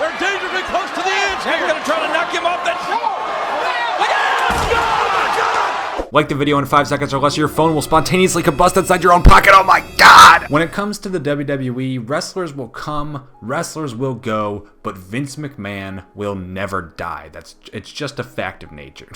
They're dangerously close to the edge. They're going to try to knock him off that. Like the video in 5 seconds or less, your phone will spontaneously combust inside your own pocket. Oh my god! When it comes to the WWE, wrestlers will come, wrestlers will go, but Vince McMahon will never die. It's just a fact of nature.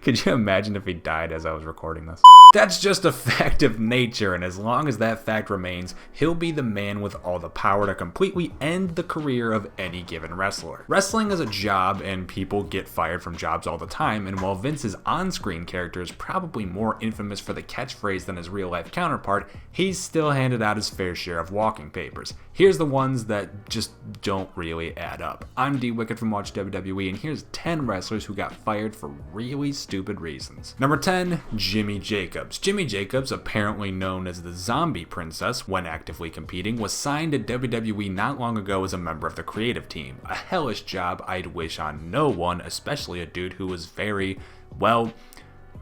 Could you imagine if he died as I was recording this? That's just a fact of nature, and as long as that fact remains, he'll be the man with all the power to completely end the career of any given wrestler. Wrestling is a job, and people get fired from jobs all the time, and while Vince's on-screen character is probably more infamous for the catchphrase than his real-life counterpart, he's still handed out his fair share of walking papers. Here's the ones that just don't really add up. I'm D-Wicked from Watch WWE, and here's 10 wrestlers who got fired for really stupid reasons. Number 10, Jimmy Jacobs. Jimmy Jacobs, apparently known as the Zombie Princess when actively competing, was signed to WWE not long ago as a member of the creative team. A hellish job I'd wish on no one, especially a dude who was very, well,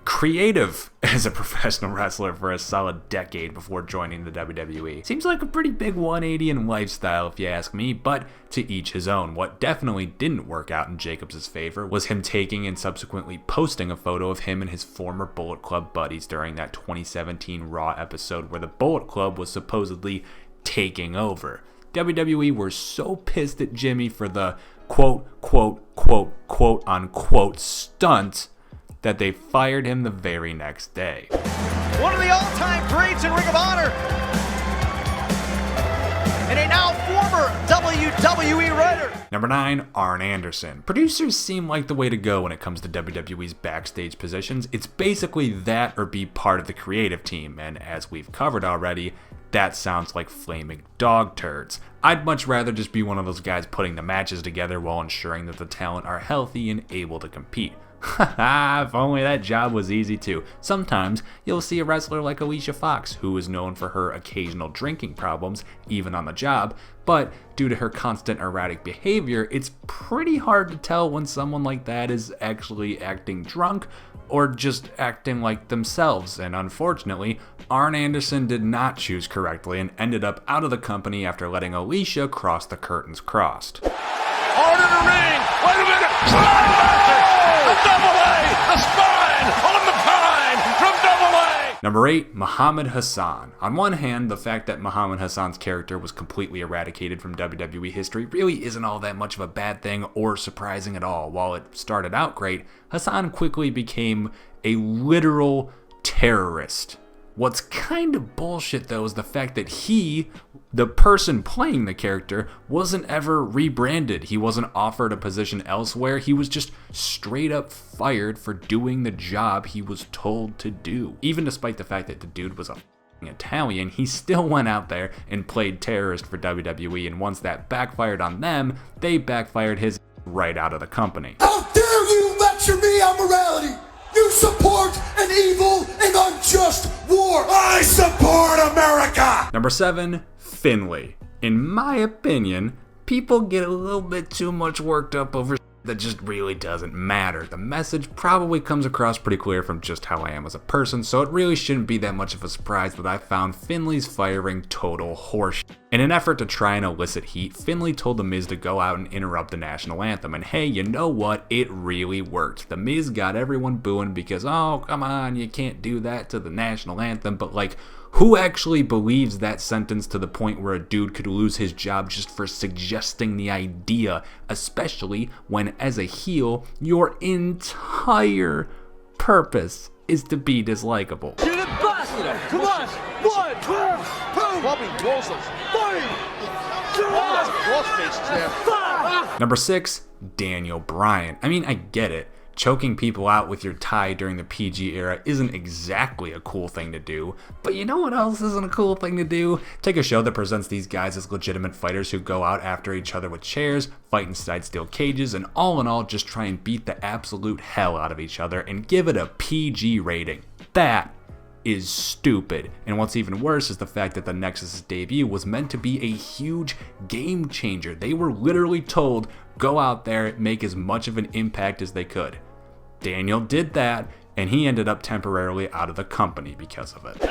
creative as a professional wrestler for a solid decade before joining the WWE. Seems like a pretty big 180 in lifestyle if you ask me, but to each his own. What definitely didn't work out in Jacobs' favor was him taking and subsequently posting a photo of him and his former Bullet Club buddies during that 2017 Raw episode where the Bullet Club was supposedly taking over. WWE were so pissed at Jimmy for the quote unquote stunt that they fired him the very next day. One of the all-time greats in Ring of Honor, and a now former WWE writer. Number 9, Arn Anderson. Producers seem like the way to go when it comes to WWE's backstage positions. It's basically that or be part of the creative team, and as we've covered already, that sounds like flaming dog turds. I'd much rather just be one of those guys putting the matches together while ensuring that the talent are healthy and able to compete. Haha, if only that job was easy too. Sometimes you'll see a wrestler like Alicia Fox, who is known for her occasional drinking problems, even on the job, but due to her constant erratic behavior, it's pretty hard to tell when someone like that is actually acting drunk or just acting like themselves, and unfortunately, Arn Anderson did not choose correctly and ended up out of the company after letting Alicia cross the curtains crossed. Hard in the ring. Wait a minute. A double A. The spine on the pine from double A. Number 8, Muhammad Hassan. On one hand, the fact that Muhammad Hassan's character was completely eradicated from WWE history really isn't all that much of a bad thing or surprising at all. While it started out great, Hassan quickly became a literal terrorist. What's kind of bullshit though is the fact that he, the person playing the character, wasn't ever rebranded. He wasn't offered a position elsewhere. He was just straight up fired for doing the job he was told to do. Even despite the fact that the dude was a Italian, he still went out there and played terrorist for WWE, and once that backfired on them, they backfired his right out of the company. How dare you lecture me on morality? You support an evil and unjust war. I support America! Number 7, Finlay. In my opinion, people get a little bit too much worked up over that just really doesn't matter. The message probably comes across pretty clear from just how I am as a person, so it really shouldn't be that much of a surprise that I found Finlay's firing total horseshit. In an effort to try and elicit heat, Finlay told The Miz to go out and interrupt the national anthem, and hey, you know what? It really worked. The Miz got everyone booing because, oh, come on, you can't do that to the national anthem, but like, who actually believes that sentence to the point where a dude could lose his job just for suggesting the idea, especially when, as a heel, your entire purpose is to be dislikable? Get it bastard. Come on. 1, 2, Bobby blows those. 5. Number 6, Daniel Bryan. I mean, I get it. Choking people out with your tie during the PG era isn't exactly a cool thing to do, but you know what else isn't a cool thing to do? Take a show that presents these guys as legitimate fighters who go out after each other with chairs, fight inside steel cages, and all in all just try and beat the absolute hell out of each other and give it a PG rating. That is stupid. And what's even worse is the fact that the Nexus's debut was meant to be a huge game changer. They were literally told, go out there, make as much of an impact as they could. Daniel did that, and he ended up temporarily out of the company because of it.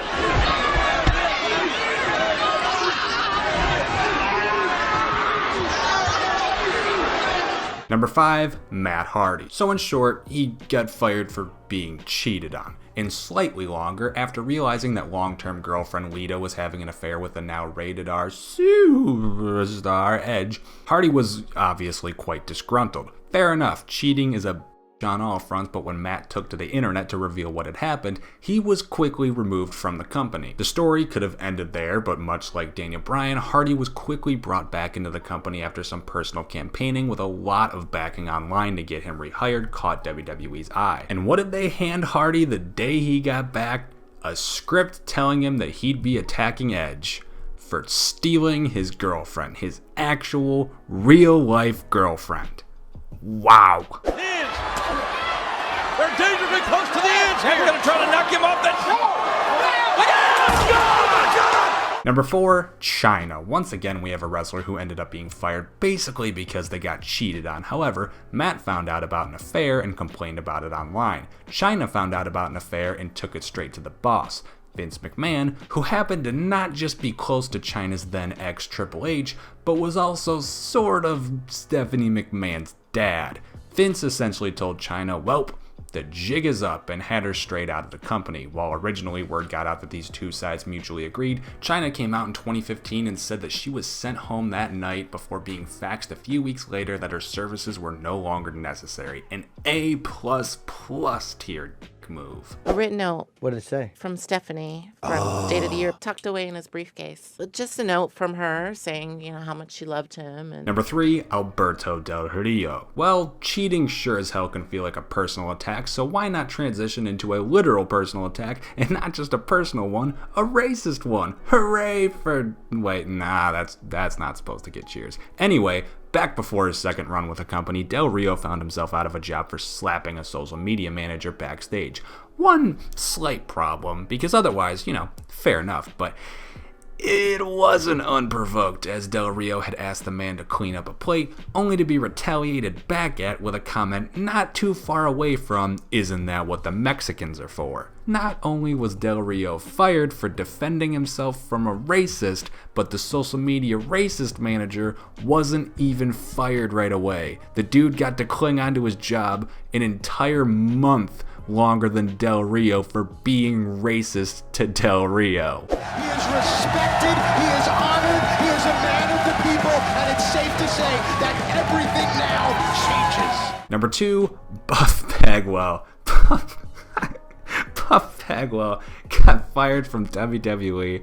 Number 5, Matt Hardy. So in short, he got fired for being cheated on. And slightly longer, after realizing that long-term girlfriend Lita was having an affair with the now rated R superstar Edge, Hardy was obviously quite disgruntled. Fair enough, cheating is a on all fronts, but when Matt took to the internet to reveal what had happened, he was quickly removed from the company. The story could have ended there, but much like Daniel Bryan, Hardy was quickly brought back into the company after some personal campaigning with a lot of backing online to get him rehired caught WWE's eye. And what did they hand Hardy the day he got back? A script telling him that he'd be attacking Edge for stealing his girlfriend, his actual real-life girlfriend. Wow. They're dangerously close to the edge. They're going to try to knock him off that. Number 4, Chyna. Once again, we have a wrestler who ended up being fired basically because they got cheated on. However, Matt found out about an affair and complained about it online. Chyna found out about an affair and took it straight to the boss, Vince McMahon, who happened to not just be close to Chyna's then ex Triple H, but was also sort of Stephanie McMahon's dad. Vince essentially told Chyna, "Welp, the jig is up," and had her straight out of the company. While originally word got out that these two sides mutually agreed, Chyna came out in 2015 and said that she was sent home that night before being faxed a few weeks later that her services were no longer necessary. An A++ tier move. A written note. What did it say? From Stephanie from Date of the Year, tucked away in his briefcase. Just a note from her saying, how much she loved him. And Number 3, Alberto Del Rio. Well, cheating sure as hell can feel like a personal attack, so why not transition into a literal personal attack, and not just a personal one, a racist one? Hooray for... Wait, nah, that's not supposed to get cheers. Anyway, back before his second run with the company, Del Rio found himself out of a job for slapping a social media manager backstage. One slight problem, because otherwise, fair enough, but it wasn't unprovoked, as Del Rio had asked the man to clean up a plate, only to be retaliated back at with a comment not too far away from, "Isn't that what the Mexicans are for?" Not only was Del Rio fired for defending himself from a racist, but the social media racist manager wasn't even fired right away. The dude got to cling onto his job an entire month longer than Del Rio for being racist to Del Rio. He is respected, he is honored, he is a man of the people, and it's safe to say that everything now changes. Number 2, Buff Bagwell. Buff Bagwell got fired from WWE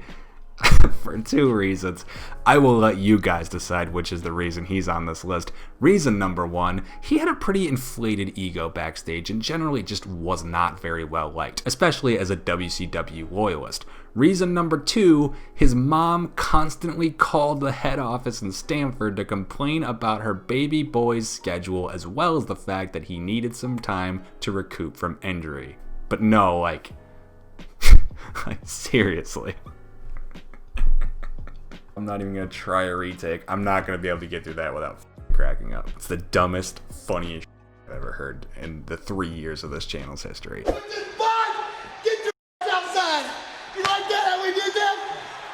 for 2 reasons. I will let you guys decide which is the reason he's on this list. Reason number 1, he had a pretty inflated ego backstage and generally just was not very well liked, especially as a WCW loyalist. Reason number 2, his mom constantly called the head office in Stamford to complain about her baby boy's schedule, as well as the fact that he needed some time to recoup from injury. But no, like seriously. I'm not even gonna try a retake. I'm not gonna be able to get through that without cracking up. It's the dumbest, funniest I've ever heard in the 3 years of this channel's history. Get your outside. You like that? How we did that?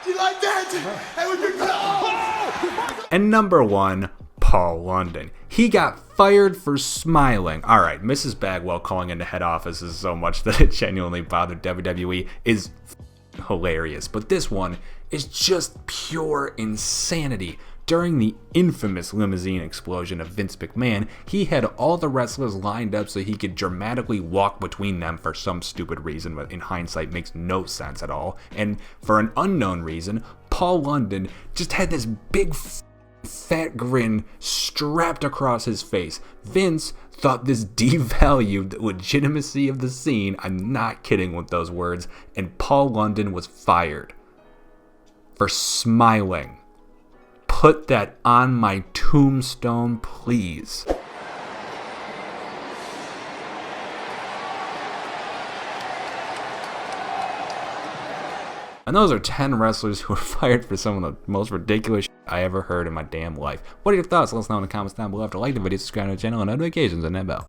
You like that? How we did that? And number 1, Paul London. He got fired for smiling. Alright, Mrs. Bagwell calling into head offices so much that it genuinely bothered WWE is hilarious, but this one is just pure insanity. During the infamous limousine explosion of Vince McMahon, he had all the wrestlers lined up so he could dramatically walk between them for some stupid reason, but in hindsight makes no sense at all. And for an unknown reason, Paul London just had this big fat grin strapped across his face. Vince thought this devalued the legitimacy of the scene. I'm not kidding with those words. And Paul London was fired for smiling. Put that on my tombstone, please. And those are 10 wrestlers who were fired for some of the most ridiculous shit I ever heard in my damn life. What are your thoughts? Let us know in the comments down below. If you like the video, subscribe to the channel and notifications and that bell.